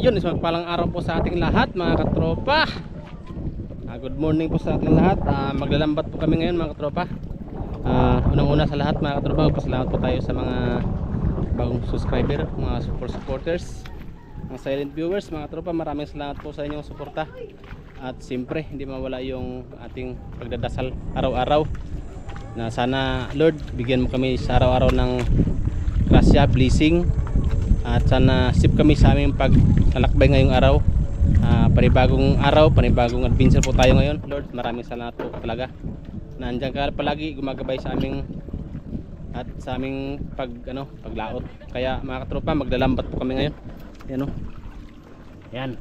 Ayun, isang palang araw po sa ating lahat mga katropa. Good morning po sa ating lahat. Maglalambat po kami ngayon mga katropa. Unang-una sa lahat mga katropa, pasalamat po tayo sa mga bagong subscriber, mga supporters, mga silent viewers mga katropa. Maraming salamat po sa inyong suporta. At siyempre hindi mawala yung ating pagdadasal araw-araw na sana Lord bigyan mo kami sa araw-araw ng grasya, blessing. At sana sip kami sa aming paglalakbay ngayong araw. Panibagong araw, panibagong adventure po tayo ngayon. Lord, maraming salamat po talaga. Nandiyan ka palagi gumagabay sa aming at sa aming paglaot. Kaya mga katropa, maglalambat po kami ngayon. Yan o. Yan.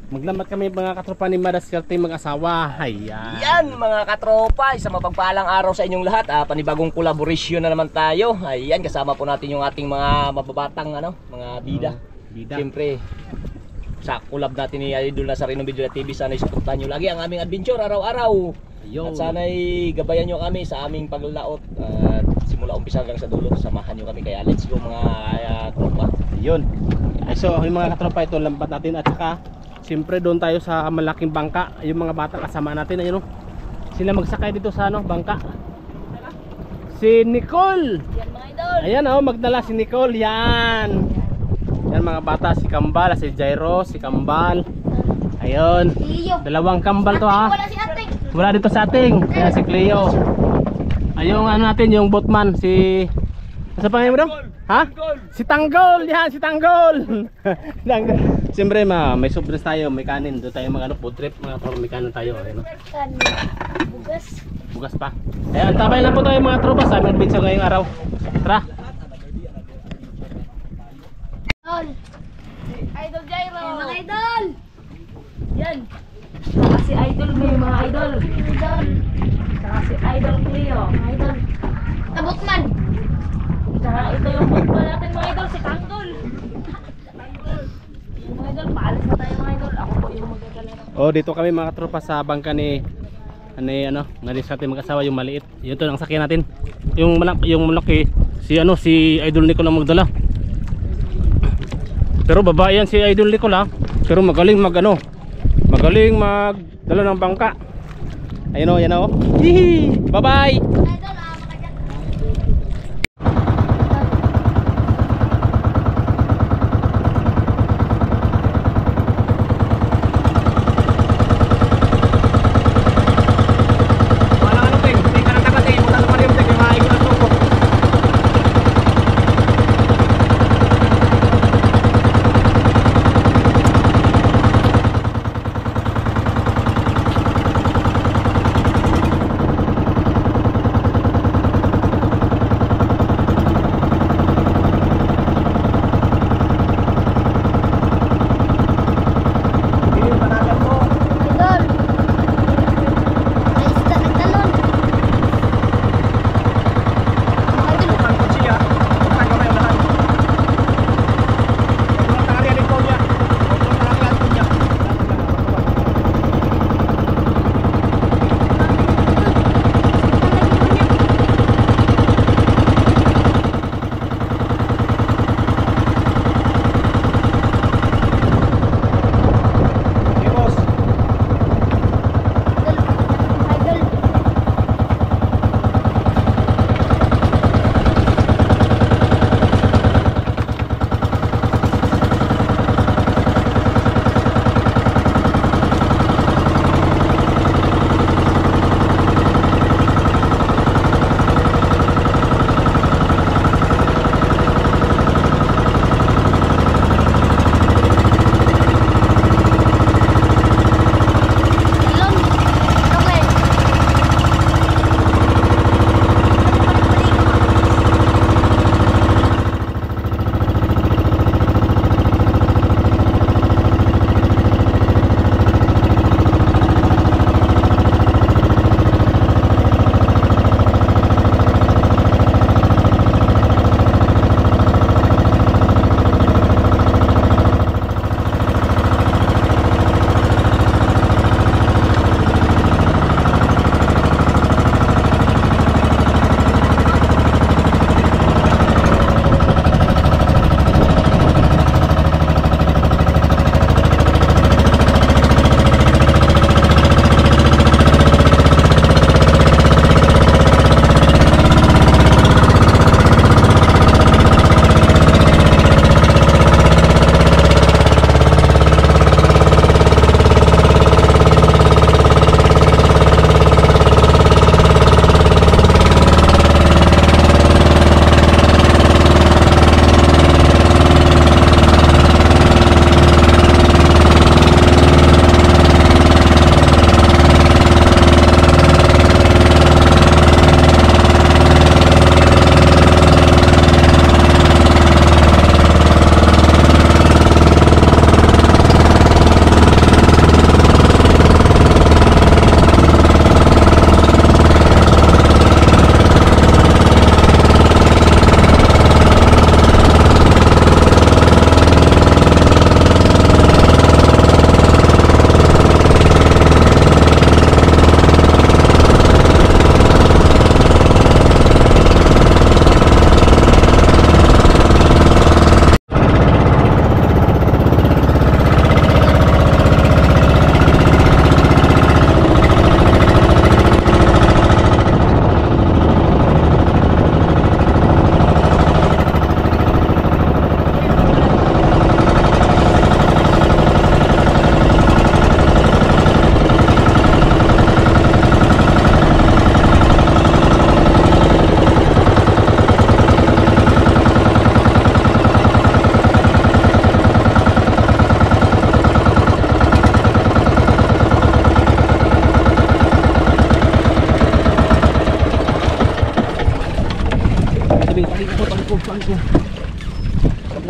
Maglambat kami mga katropa ni Madaskarte mag-asawa. Ayan. Yan mga katropa, isang mapagpalang araw sa inyong lahat. Panibagong collaboration na naman tayo. Ayan, kasama po natin yung ating mga mababatang mga bida. Bida. Siyempre, sa collab natin ni Idol Nazareno Video TV, sana'y suportahan nyo lagi ang aming adventure araw-araw. At sana'y gabayan nyo kami sa aming paglalaot. Simula umpisa hanggang sa dulo, samahan nyo kami. Kaya let's go mga tropa. Ayun. So yung mga katropa, ito lambat natin. At saka siyempre doon tayo sa malaking bangka. Yung mga bata kasama natin, ayun o. Sila magsakay dito sa bangka. Si Nicole. Yan mga idol. Ayan o, magdala si Nicole. Yan. Yan mga bata, si Kambal, si Jairo, si Kambal. Ayun. Dalawang Kambal to ha. Wala si Ating. Wala dito sa ating. Kaya si Cleo. Ayun natin, yung boatman, si sa pangalan mo daw? Ha? Si Tanggol, yan si Tanggol. Siyempre may sobrang tayo, may kanin. Doon tayo food trip, mga tropa, may kanin tayo. Ayun. Bugas. Bugas pa. Ayan, tabay na po tayo mga tropa sa aming adventure ngayong araw. Tara. Idol Jairo. Mga idol. Yan. Saka si Idol mo yung mga idol. Idol. Saka si Idol Cleo. Mga idol. Tabutman. Saka ito yung football natin mga idol, si Tanggol. Mga idol, paalis na tayo mga idol. Ako po yung magdadala ng... Oh, dito kami mga tropa sa bangka ni Madaskarte mag-asawa, yung maliit. Yun to ang sakyan natin. Yung malaki si Idol Nicole ang magdala. Pero babae yan si Idol Nicole ha. Pero magaling magaling magdala ng bangka. Ayun o, yan o. Hihi! Bye-bye! Idol,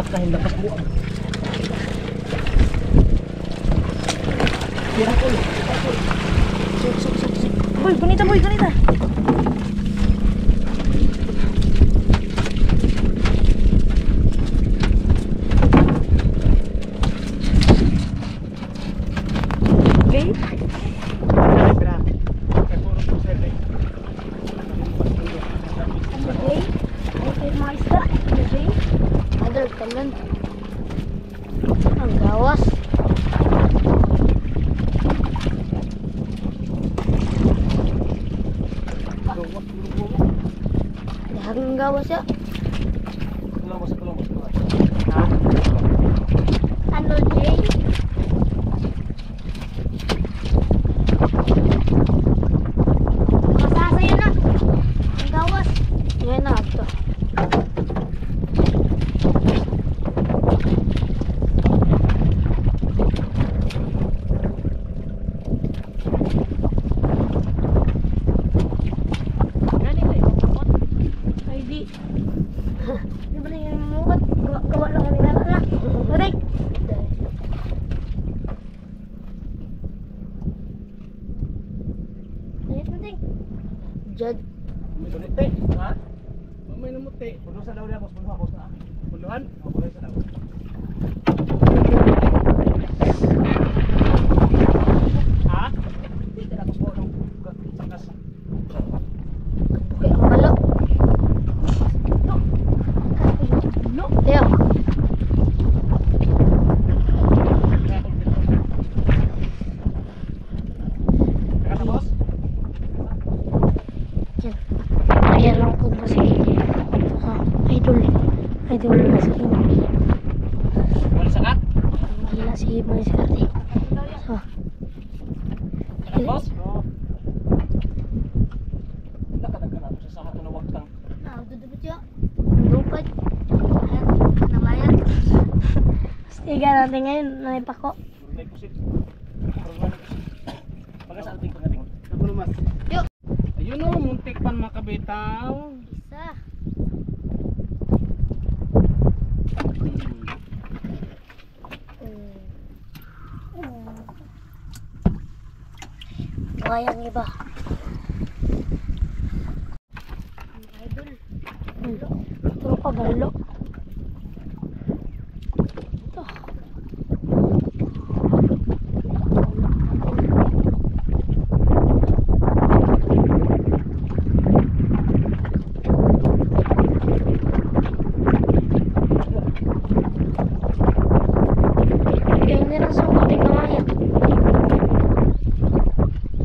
kahit lakas buang. Pirakol. Boy, ganita boy, ganita. Okay. Okay. Okay, mga isda. Okay. Adal, kanan. Ang gawas. Ang gawas ya. Ano, Jay? Masasa yun na. Ang gawas. Yan na ito. Ay di. Di ba na yung mukot? Gawa lang kanila na. Aray. Ayun na ting. Jad. Ha? May namuti. Puno sa daw niya, boss. Puno, boss na. Puluhan. Puno sa daw. Ha? Dito na, boss. Puno. Sangkas. Okay, ang balo. No. Teo. Kaya boss? Yan. Ayan lang po kasi. Idol. Idol na sa inyo. Wala sakat? Gila si Mga Sikati. So, Kaya boss? Nakadagkan ako sa sahat na wagtang. dudubot yun. Lupad. Ayan. Namayan. Stiga natin ngayon. Naipako. May pusit. Pagka sa ating pagdating. Napuno mas. Yo. Ayun o, muntik pan makabitaw. Isa. Kayang iba. Idol. Ito pa balo. Ito. Kaya hindi na sa ating kamaya.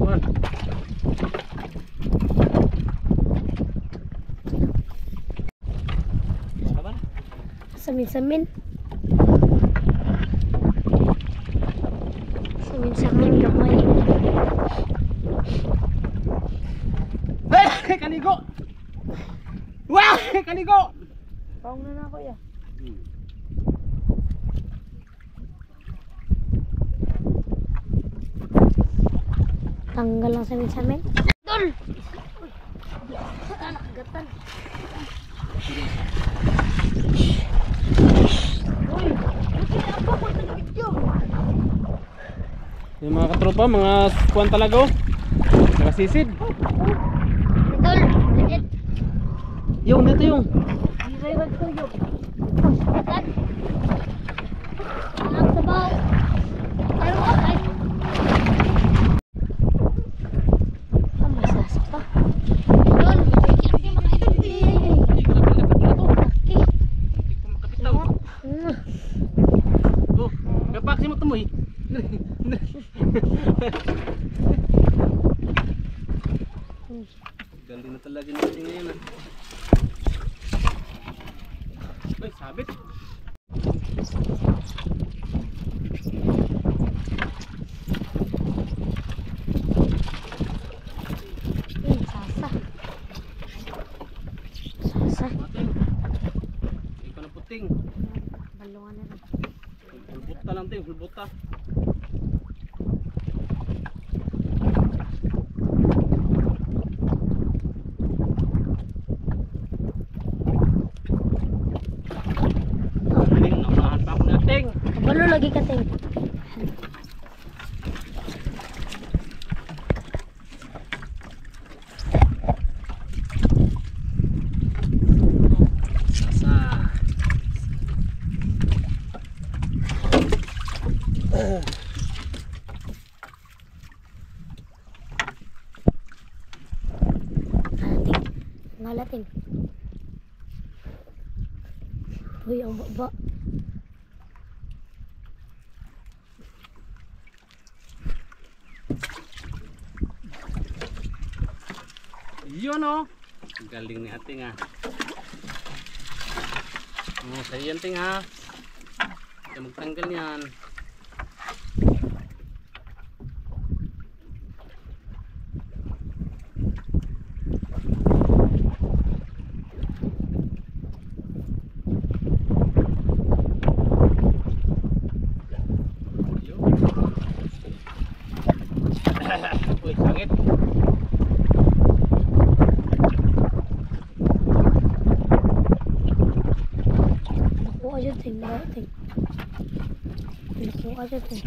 Man. Apa? Samin-samin. Samin-samin gamay. Hey, kaligo! Wah, kaligo! Paung na ako ya. Tanggal lang samin-samin. Dol! Anak, gatan. Yung mga katropa, mga kuwan talaga oh. Nakasisid. Dol! Legit. Yung, dito yung. Rewind ko yun. Gatan. Anak, sabaw. Pero ay. Masasa pa. Dol! Hindi mga idol. Hindi ko nakalikat na ito. Okay. Hindi ko makapitaw. Oh, gapak si mo tumoy. Ganda na talaga natin ngayon ah. Ay, sabit. Sasa. Sasa. Mating. Ikaw na puting. Balungan na lang. Hulbuta lang ting, hulbuta. Galing lagi ka, Ting. Ngalating. Uy, ang baba. Yun oh. Galing ni ating ha. Sa'yo yan ting ha. Hindi magtanggal yan. Uy, sakit. Nakuha dyan, Ting. Nakuha dyan, Ting.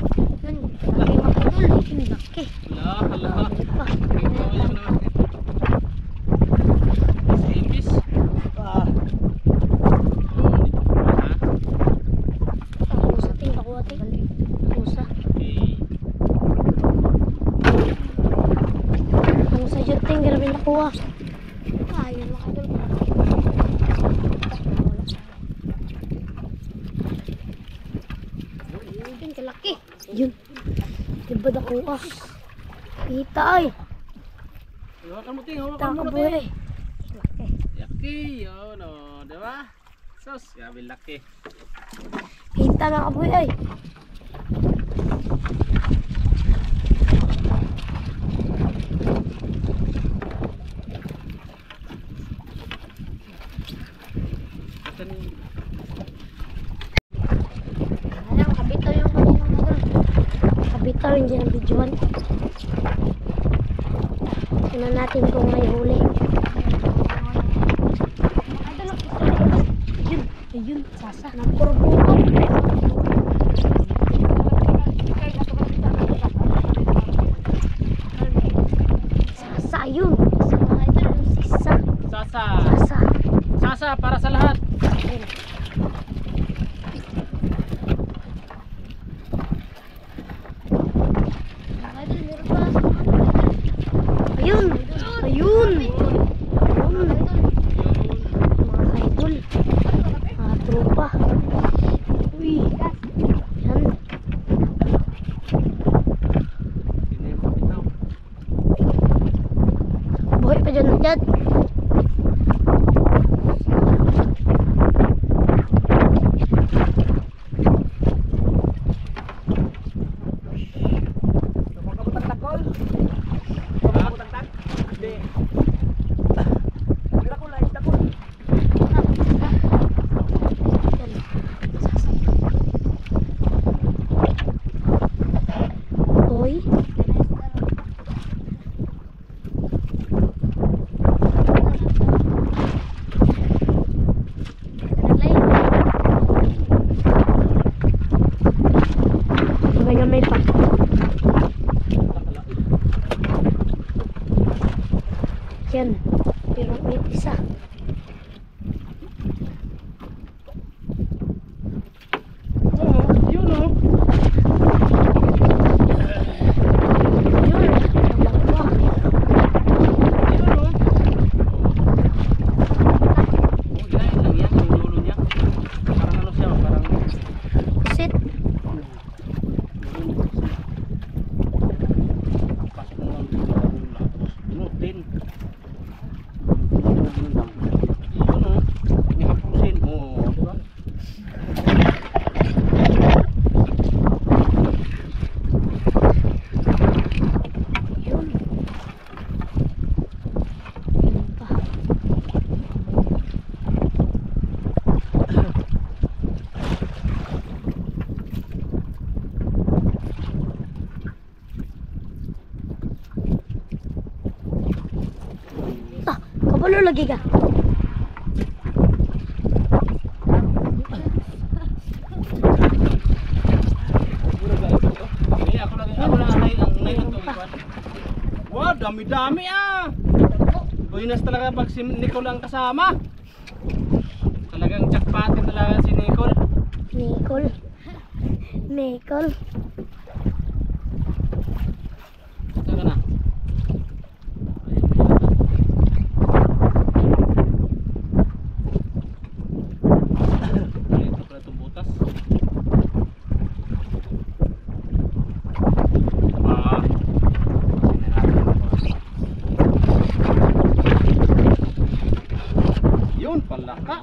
Yun, laki makatol. Yung laki. Hala. Pa. Ikaw yun naman. Sipis. Nakuha, Ting. Nakuha, Ting. Nakuha. Okay. Nakuha dyan, Ting. Grabe nakuha. Ayun, makatol. Yun, kalaki. Yun. Diba nakuha? Kita ay. Hawakan mo ting, hawakan Taka mo buhay. ting. Laki. Yaki, yun o, diba? Sus, grabe laki. Kita mga kabuhay ay. Asan Alam, kabitaw yung kaninang mga. Kabitaw yung dyan ang videoan. Tignan natin kung may huli. Ayun, ayun, sasa. Nagkurbukan. Sasa, ayun. Sasa mga idol, sisa. Sasa. Sasa. Sasa para sa lahat. Ayun. Ayun! Ayun! Ayun! Mga idol. Mga tropa. Uy! Yan. Hindi mo bitaw. Buhay pa dyan dyan. Uy! Gamay pa. Yan. Pero may isa. Yun o. Yun. Dalawa. Yun o. Ginain lang yan, yung lulo niya. Parang ano siya, parang Sit. pasok mo lang dito. Inutin. Yun o. Nakapusin. Oo, diba? Yun. Yun pa. Ah, kabalo lagi ka. dami-dami ah. Buenas talaga pag si Nicole ang kasama. Talagang jackpotin talaga si Nicole. Nicole. Nicole. Saan ka na? Ito pala itong butas. Ah. Yun pala ka.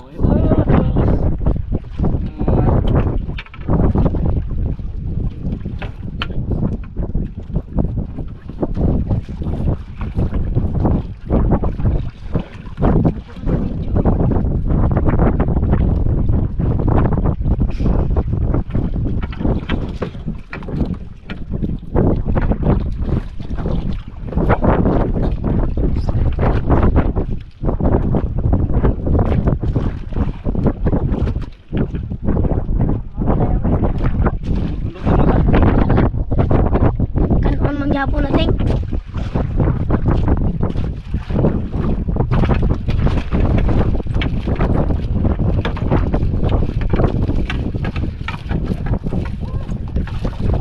Kanon mangyapon natin.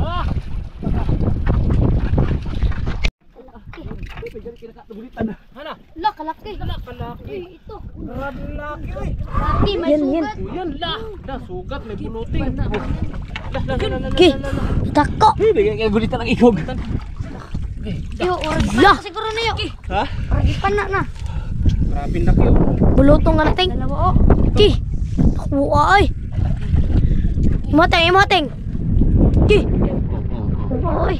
Ah! Hana? La, kalaki. Kalaki. Ito. Laki oy. Laki, may sugat. Yan la sugat may buluting. Ki, dako. Bigyan kay gulita ng ikog. Yo, la. Siguro na yo. Ha? Ragipan na. Grabe laki oh. Bulutong nga natin. Dalawa, oh. Ki. Takbuha ay. Imateng. Ki. Oy.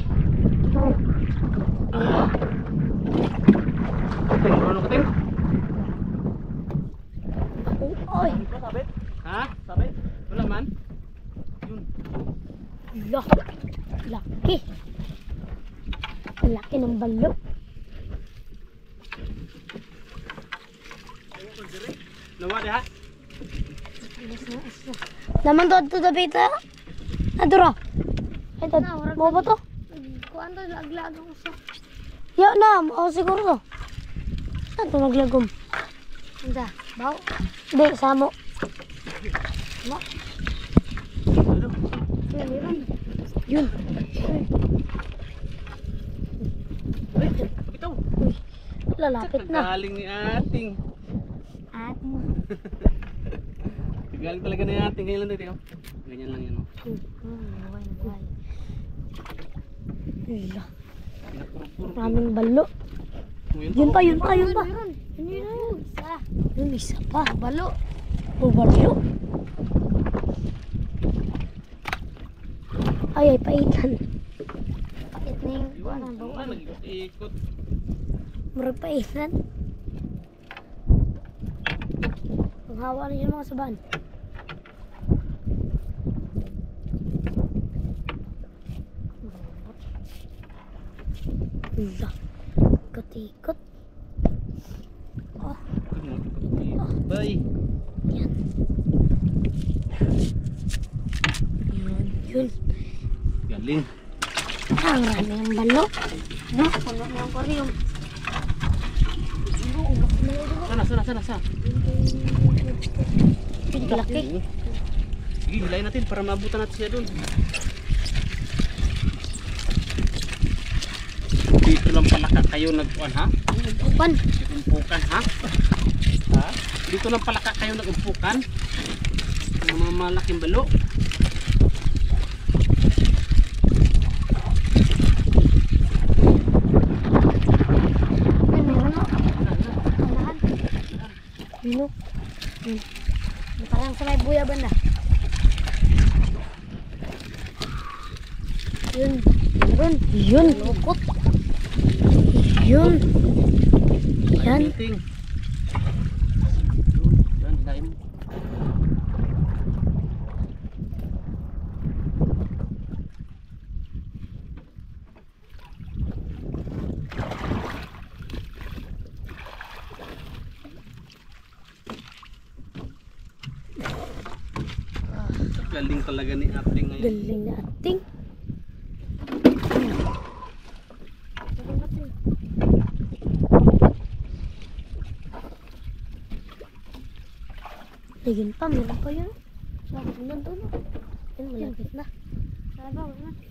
Ano kating? Oy. Ha? Sabi? Wala man. Yun. La. Laki. Laki ng balo. Nawa di ha? Naman to dapita. Adura. Ito, mo ba to? Kuan to laglag ako sa. Ya na, mo siguro to. Saan to naglagom? Anda, bau. Hindi, samo. Yun. Bitaw. Lalapit na. Galing ni ating. At Galing talaga ni ating. Ganyan lang dito. Ganyan lang yan oh. Wala. Maraming balo. Yun pa. Yun, isa pa. Balo. Balo. Ay, paitan. Pait na yung kuwan ang bawaan. Nag-ikot. Murag paitan. Ang hawa na yung mga saban. Wala. Ikot-ikot. Oh, Bye. yan. Yun. Galing. Ang rami ng balo. Ano? Puno na ang koryong. Sana. Laki. Sige, hilayin natin para maabutan natin siya doon. Dito lang pala kayo nag-uwan ha? Upan. Nag-umpukan ha? Ha? Dito lang pala kayo nag-umpukan? Ang mga malaking balo. Ay, meron na. Alahan. Bino. Parang sa may buya banda. Yun. Meron. Yun. Lukot. Yun. Yan. Ting. Yan, hilayin mo. Galing talaga ni ating ngayon. Galing na ating. Ayun pa, meron pa yun. Sabi ko nandun. Yun, malapit na.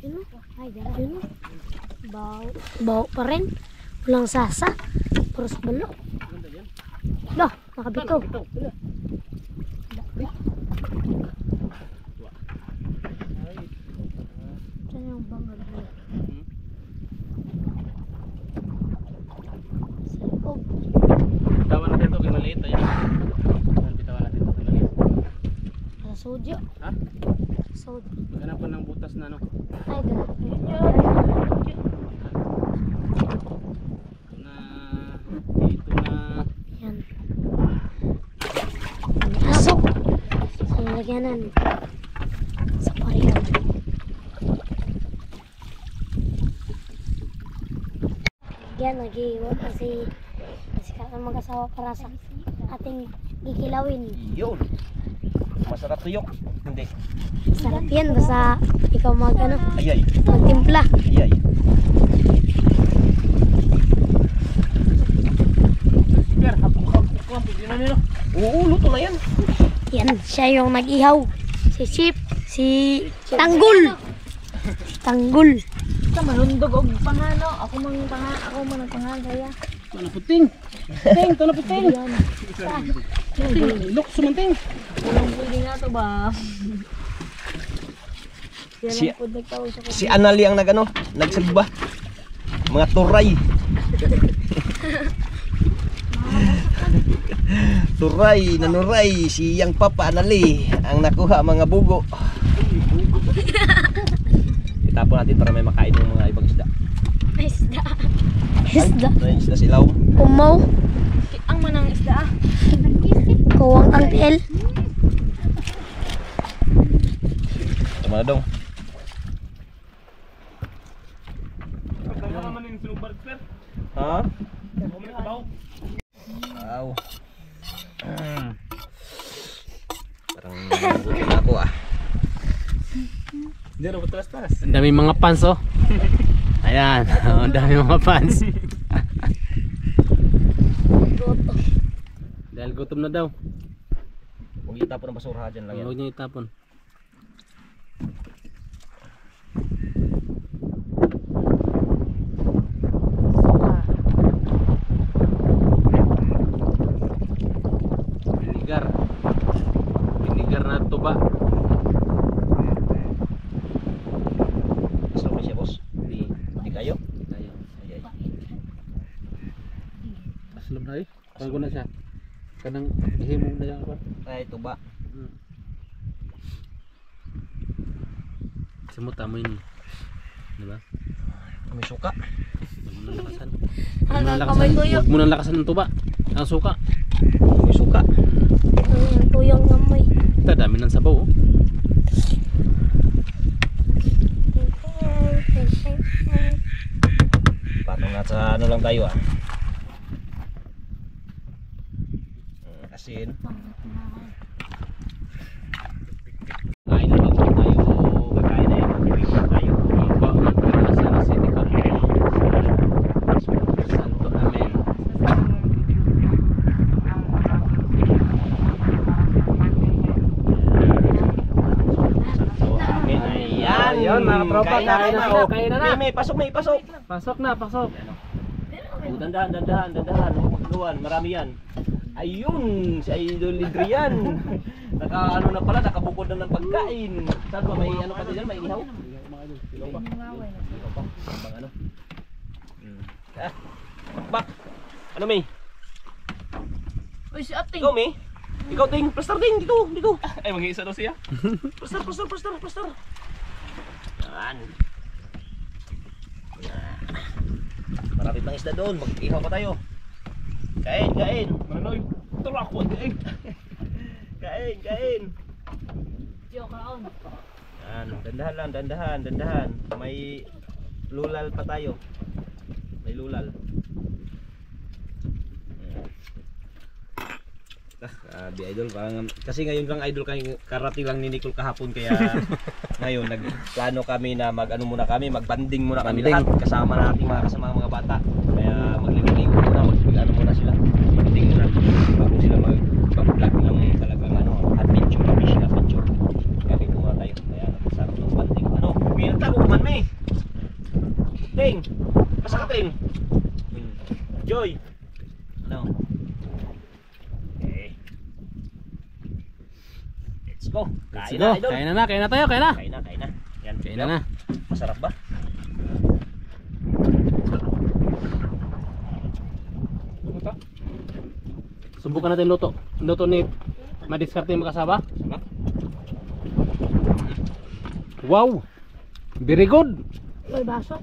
Yun o. Yun o. Bawo pa rin. Walang sasa. Puros balok. Lah, nakabitaw. Saan yung bangag mo? Sa loob. Bitawan natin ito kay maliit. Ayan. Bitawan natin ito kay maliit. Sa sodyo. Ha? Sodyo. Maghanap ka ng butas na ano. Ay, ganun. Na dito na. Yan. Pasok. Sa lalagyanan. Sa parihan. Yan, nag-iwan kasi ka mag-asawa para sa ating gigilawin. Yun. Masarap tuyok. Hindi. Sarap yan, basta ikaw Ayay. magtimpla. Ayay. Pero hapok-hapok lang. Yun na. Oo, luto na yan. Yan, siya yung nag-ihaw. Si Chip, si Tanggol. Tanggol. Sa malundog og pangano. Ako man nagpangan kaya. Ito na puting. Ting, ito na puting. Look, sumanting. Walang pwede nga to ba? Si- Yan ang nagkausap ko. Si Anali ang nagsagba. Mga turay. Turay, nanuray, si Yang Papa Anali ang nakuha mga bugo. Itapon natin para may makain ng mga ibang isda. Isda. Isda. Ay, isda silaw. Umaw. Ang manang isda ah. Kuwang ang el. Tama na dong. Ha? Wow. Parang nabuti na ako ah. Ang dami mga fans oh. Ayan, ang dami mga fans. Dahil gutom na daw. Huwag itapon ng basura dyan lang yan. Huwag niya itapon. Vinigar. Vinigar na tuba. Gusto mo siya boss? Di kayo? Tayo. Ay, ay. Aslom na eh. Bago na siya. Kanang ihimong na yan. Ay, tuba. Simut amoy ni. Diba? May suka. Huwag mo nang lakasan. Kamay tuyo. Huwag mo nang lakasan ng tuba. Ang suka. May suka. Tuyong amoy. Ito, dami ng sabaw oh. Patong na sa ano lang tayo ah. Asin. Kain na lang po tayo. Kakain na yan. Mag-iwag tayo. Iba, magpapasa na City Council. Santo Amen. So, amin ay yan. Ayun, mga tropa, kain na po. Kain na na. May pasok, may pasok. Pasok na, pasok. Oh, dandahan, dandahan, dandahan. Huwag magluwan. Marami yan. Ayun, si Idol Adrian. Naka ano na pala, nakabukod na ng pagkain. Saan ba, may ano pa dyan? May ihaw? Ilaw pa. Ilaw pa. Bang ano? Ah, bak. Ano May? Uy, si Ating. Ikaw May? Ikaw Ting, plaster Ting, dito, dito. Ay, mag-iisa daw siya. Plaster, plaster, plaster, plaster. Yan. Marami pang isda doon, mag-ihaw pa tayo. Kain, kain. Manoy, tulak ko. Kain, kain. Yo, kaon. Yan, dandahan lang, dandahan, dandahan. May lulal pa tayo. May lulal. Di idol, parang, kasi ngayon lang idol karating lang ni Nicole kahapon kaya ngayon nagplano kami na mag-ano muna kami, mag-banding muna kami Banding. lahat kasama nating mga bata. Kaya magliligo muna, mag-ano muna sila. Banding muna bago sila mag-vlog ng talagang ano, Katrin. Joy. Ano? Okay. Let's go. Let's Kain go. na, idol. Kain na, kain na tayo, kain na. Kain na, kain na. Yan. Kain na. Masarap ba? Subukan natin luto. Luto ni madiskarte yung makasaba. Sarap. Wow! Very good! May baso.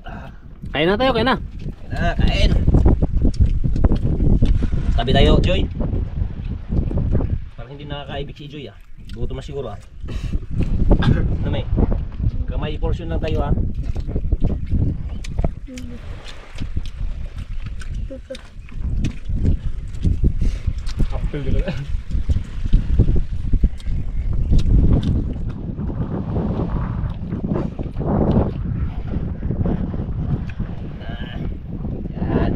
Kain na tayo, kain na. Kain na, kain. Tabi tayo, Joy. Parang hindi nakakaibig si Joy ah. Gutom na siguro ah. Ano may? Kamay portion lang tayo ah. Apple dito. Yan.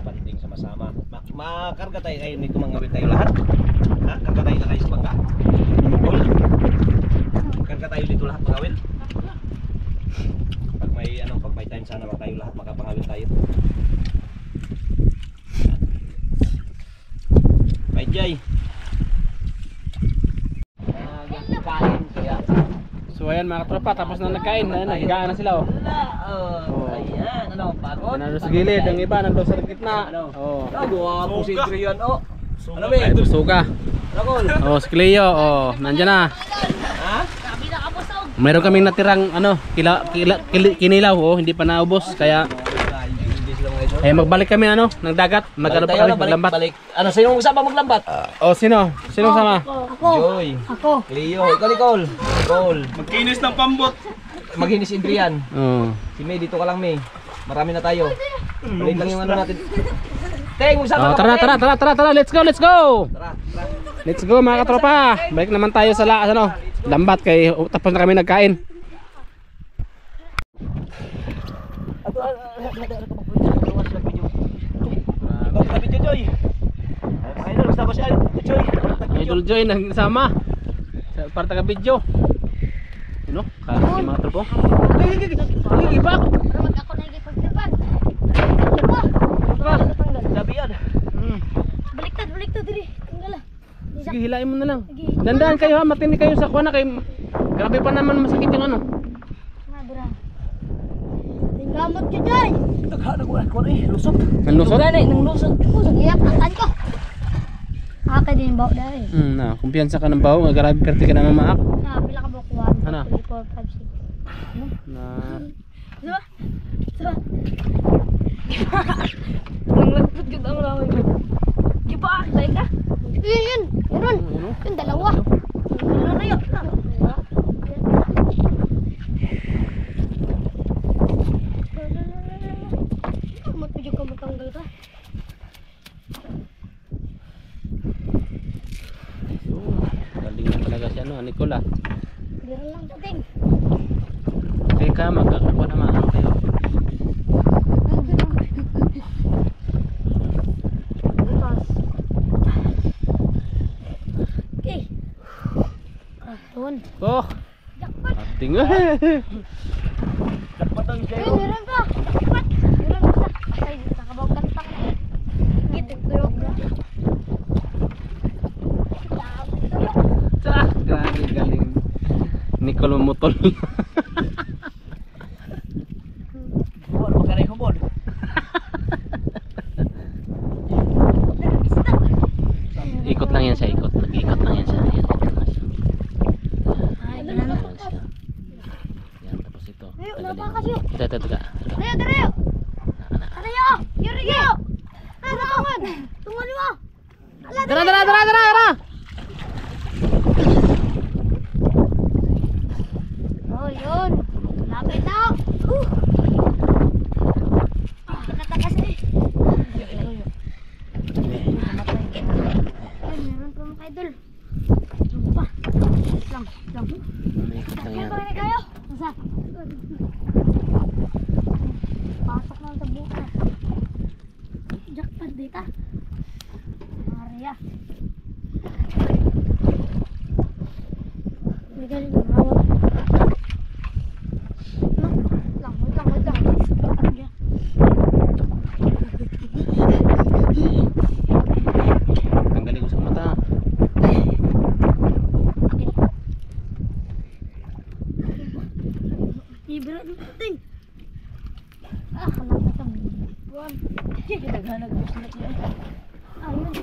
Banding sama-sama. Makarga tayo kayo nito, mangawin tayo lahat. Ha? Karga tayo na kayo sa bangka. Paul? Karga tayo dito lahat mangawin. Pag may time sana tayo lahat makapangawin tayo. Bye Jay. Kain kaya. So ayan mga katropa, tapos na nagkain. Ayan, naghigaan na sila oh. Ayan, ano, pagod. Nandun sa gilid, ang iba nandun sa gitna. Ano? Oh. Guwapo si Adrian, oh. Ano ba Ay, busuga. Rakol. Oh, si Cleo, oh, nandiyan na. Ha? Meron kaming natirang ano, kinilaw, oh, hindi pa naubos kaya magbalik kami ano, ng dagat, magano pa kami, maglambat. Balik. Ano, sino usapa maglambat? Oh, sino? Sino sama? Ako. Joy. Ako. Cleo, ikaw Nicole. Nicole. Magkinis ng pambot. Maghinis si Adrian. Oh. Si May, dito ka lang May. Marami na tayo. Balik lang yung ano natin. Teng, usapa Oh, ka tara, pa, tara, let's go, let's go. Tara, tara. Let's go mga katropa. Balik naman tayo sa ano, lambat kay tapos na kami nagkain. Ikaw ka video Joy. Ay, idol, basta ba siya? Joy. Idol Joy nang sama. Para taga video. Ano? Kaya mga tropo. Iba. Ramag ako na igipagdipan. Diba? Tara. Sabi yan. Baliktad diri. Tingala. Sige, hilain mo na lang. Dandaan kayo ha, matindi kayo sa kuha na kay grabe pa naman masakit yung ano. Madura. Tinggamot ka Joy. Naghanap ko eh, lusot. Ang lusot? Nang lusot. Iyak ang kan ko. Aka din baw dai. Na, kumpiyansa ka ng baho, nga grabe perti ka naman maak. Na pila ka buok 1 Ano? 2 3 4 5 6. Na, Diba? Diba? Nanglagpot yun ang lamay mo. Di ba? Dahil ka? Yun. Meron. Yung dalawa. Meron na yun. Matpidyo ka matanggal ka. galing na talaga si ano, Nicola. Meron lang puting. Kaya ka, magkakakuha naman ano kayo. Okay. Aton. Oh, Jackpot. ating Patang Ay, meron pa. Jackpot. Meron pa. Ay, nakabaw kantang. Gitu, tuyok na. Grabe galing. Nicole Mutol. Buwan, magkanay humod. Ikot lang yan siya, ikot. Nag-ikot lang yan siya. Yan, ikot lang siya. Ay, Yan, ganun. yan siya. Yan, tapos ito. Ayo, Tagalin. napakas yun. Ito. Darayo, darayo. Darayo. Yuri, yo. Tungan. Tungan mo. Tara! Oh, yun. Lapit na. Nakatakas eh. Ayun, meron pa mga idol. Lang pa. Lang. Ikot lang yan. Kaya kayo. Masa? Pasok lang sa buka. Jackpot dita. Maria. Hindi galing ng hawak. No? Lang. Ibira ng puting. Ah, halak na sa buwan. Kinaghanag ko sila yan. Ayun.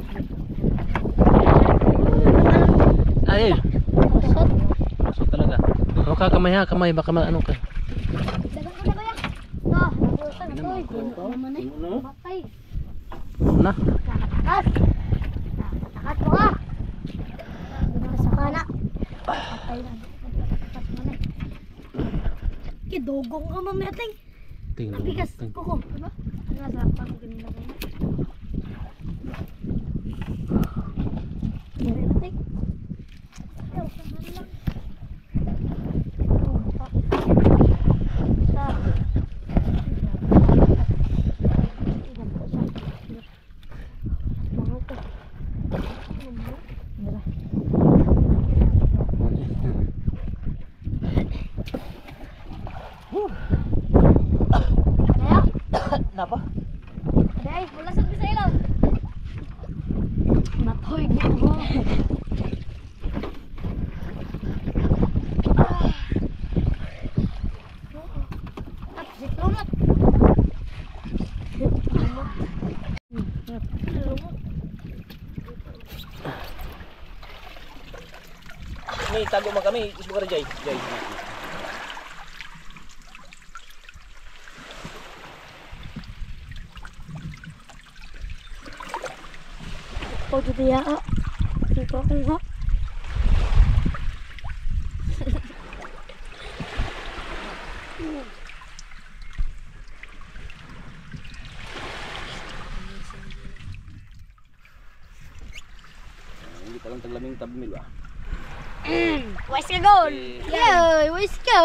Ay, Kusot. so talaga. O ka kamay ha, kamay baka ano ka. Dagan ko na ba yan? Ah, nabusan ito eh. Ano naman eh. Batay. Na. Nakatakas. Nakatakas mo ka. Binasa ka na. Patay na. Nakatakas mo na eh. Kidogong ka mamaya ting. Tingnan. Nabigas ko. Diba? Nasarapan ko ganun na ganun. Dere na ting. Ayaw ka na lang. Napa? Day, wala sa bisa ilaw. Matoy mo. Ni tago man kami, isbo ka Jay. Jay. Pag dia, ito ko nga. Hindi pa lang taglaming tabmil ah. Wais ka gol. Yay, wais ka.